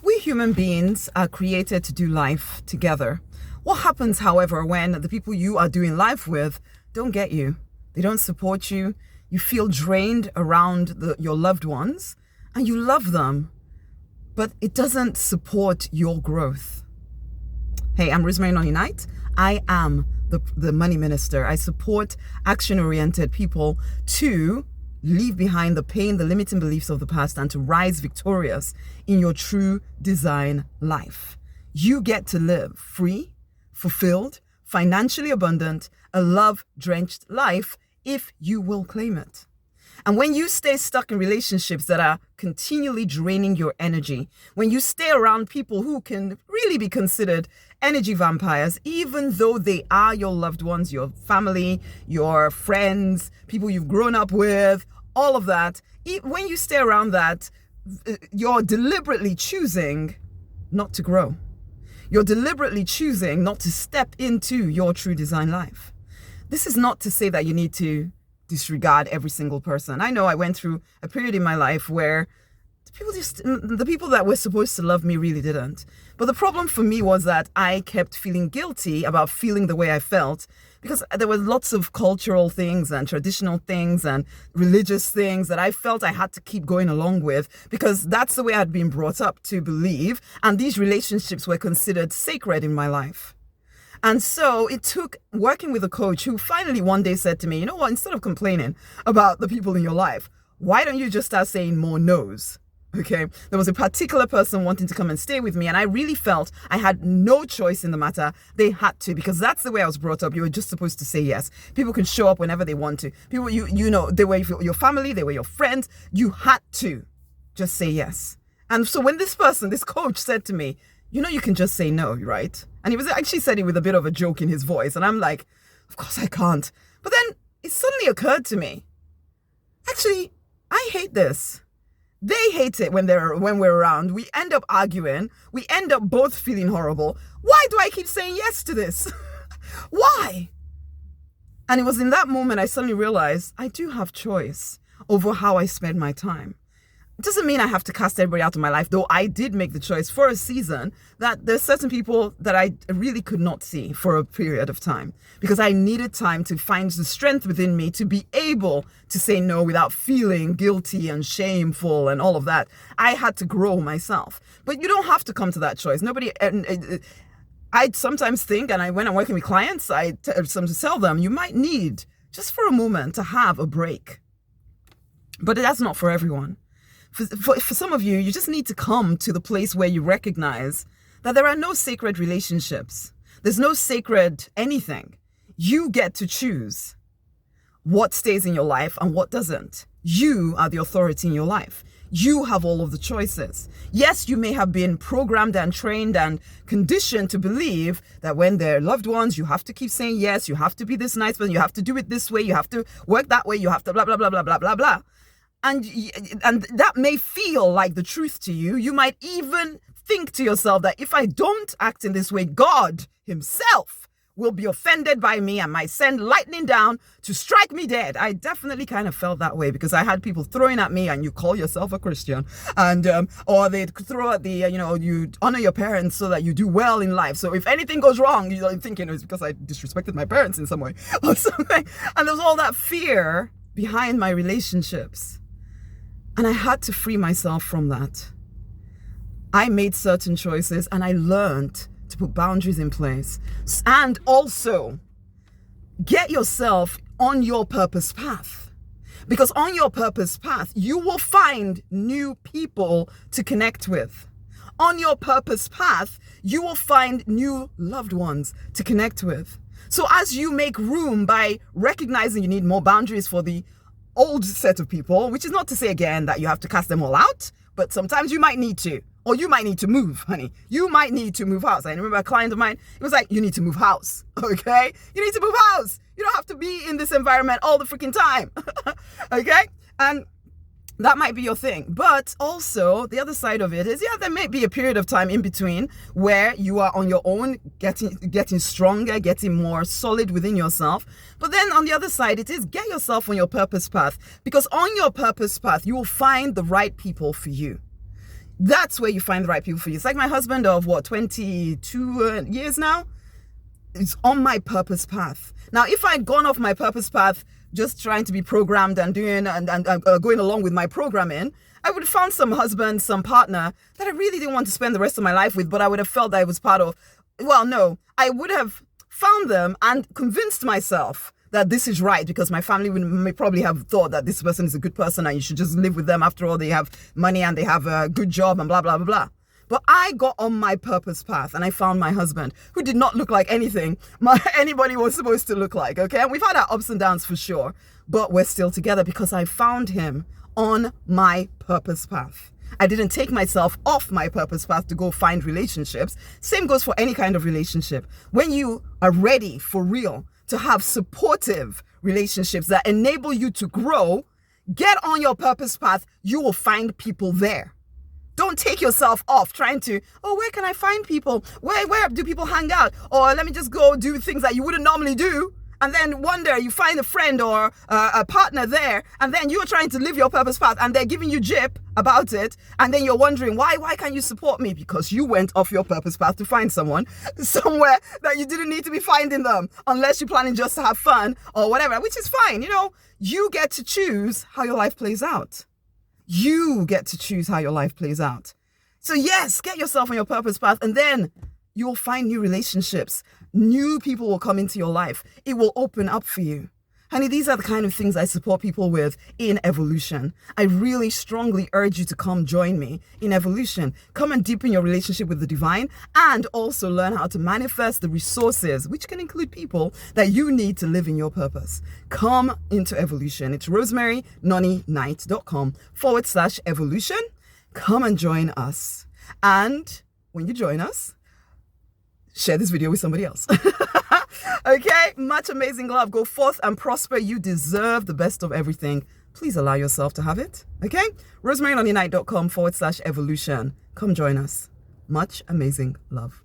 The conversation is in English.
We human beings are created to do life together. What happens, however, when the people you are doing life with don't get you? They don't support you. You feel drained around your loved ones and you love them, but it doesn't support your growth. Hey, I'm Rosemary Nonny Knight. I am the money minister. I support action-oriented people to leave behind the pain, the limiting beliefs of the past, and to rise victorious in your true design life. You get to live free, fulfilled, financially abundant, a love-drenched life if you will claim it. And when you stay stuck in relationships that are continually draining your energy, when you stay around people who can really be considered energy vampires, even though they are your loved ones, your family, your friends, people you've grown up with, all of that, when you stay around that, you're deliberately choosing not to grow. You're deliberately choosing not to step into your true design life. This is not to say that you need to disregard every single person. I know I went through a period in my life where the people that were supposed to love me really didn't. But the problem for me was that I kept feeling guilty about feeling the way I felt because there were lots of cultural things and traditional things and religious things that I felt I had to keep going along with because that's the way I'd been brought up to believe. And these relationships were considered sacred in my life. And so it took working with a coach who finally one day said to me, you know what, instead of complaining about the people in your life, why don't you just start saying more no's? Okay, there was a particular person wanting to come and stay with me, and I really felt I had no choice in the matter. They had to, because that's the way I was brought up. You were just supposed to say yes. People can show up whenever they want to. People, you know, they were your family, they were your friends. You had to just say yes. And so when this coach said to me, you know, you can just say no, right? And he was actually said it with a bit of a joke in his voice. And I'm like, of course I can't. But then it suddenly occurred to me, actually, I hate this. They hate it when we're around. We end up arguing. We end up both feeling horrible. Why do I keep saying yes to this? Why? And it was in that moment I suddenly realized I do have choice over how I spend my time. It doesn't mean I have to cast everybody out of my life, though I did make the choice for a season that there's certain people that I really could not see for a period of time because I needed time to find the strength within me to be able to say no without feeling guilty and shameful and all of that. I had to grow myself. But you don't have to come to that choice. I sometimes think, and when I'm working with clients, I tell them, you might need just for a moment to have a break. But that's not for everyone. For some of you, you just need to come to the place where you recognize that there are no sacred relationships. There's no sacred anything. You get to choose what stays in your life and what doesn't. You are the authority in your life. You have all of the choices. Yes, you may have been programmed and trained and conditioned to believe that when they're loved ones, you have to keep saying yes, you have to be this nice person, you have to do it this way, you have to work that way, you have to blah, blah, blah, blah, blah, blah, blah. And that may feel like the truth to you. You might even think to yourself that if I don't act in this way, God himself will be offended by me and might send lightning down to strike me dead. I definitely kind of felt that way because I had people throwing at me, and you call yourself a Christian, and or they'd throw at you honor your parents so that you do well in life. So if anything goes wrong, you're thinking it's because I disrespected my parents in some way or something. And there was all that fear behind my relationships. And I had to free myself from that. I made certain choices and I learned to put boundaries in place. And also, get yourself on your purpose path. Because on your purpose path, you will find new people to connect with. On your purpose path, you will find new loved ones to connect with. So as you make room by recognizing you need more boundaries for the old set of people, which is not to say again that you have to cast them all out, but sometimes you might need to, or you might need to move, honey. You might need to move house. I remember a client of mine, it was like, you need to move house, okay? You need to move house. You don't have to be in this environment all the freaking time, okay? And that might be your thing. But also the other side of it is, there may be a period of time in between where you are on your own, getting stronger, getting more solid within yourself. But then on the other side, it is get yourself on your purpose path, because on your purpose path, you will find the right people for you. That's where you find the right people for you. It's like my husband of 22 years now. It's on my purpose path. Now, if I'd gone off my purpose path, just trying to be programmed and doing and going along with my programming, I would have found some husband, some partner that I really didn't want to spend the rest of my life with, but I would have felt that I was part of. Well, no, I would have found them and convinced myself that this is right, because my family may probably have thought that this person is a good person and you should just live with them. After all, they have money and they have a good job and blah, blah, blah, blah. But I got on my purpose path and I found my husband, who did not look like anything anybody was supposed to look like, okay? And we've had our ups and downs for sure, but we're still together because I found him on my purpose path. I didn't take myself off my purpose path to go find relationships. Same goes for any kind of relationship. When you are ready for real to have supportive relationships that enable you to grow, get on your purpose path. You will find people there. Don't take yourself off trying to, where can I find people? Where do people hang out? Or let me just go do things that you wouldn't normally do. And then one day you find a friend or a partner there, and then you're trying to live your purpose path and they're giving you jip about it. And then you're wondering, why can't you support me? Because you went off your purpose path to find someone somewhere that you didn't need to be finding them, unless you're planning just to have fun or whatever, which is fine. You get to choose how your life plays out. You get to choose how your life plays out. So yes, get yourself on your purpose path, and then you will find new relationships. New people will come into your life. It will open up for you. Honey, these are the kind of things I support people with in Evolution. I really strongly urge you to come join me in Evolution. Come and deepen your relationship with the divine, and also learn how to manifest the resources, which can include people, that you need to live in your purpose. Come into Evolution. It's rosemarynonnyknight.com/evolution. Come and join us. And when you join us, share this video with somebody else. Okay, much amazing love. Go forth and prosper. You deserve the best of everything. Please allow yourself to have it. Okay, rosemarynonnyknight.com/evolution. Come join us. Much amazing love.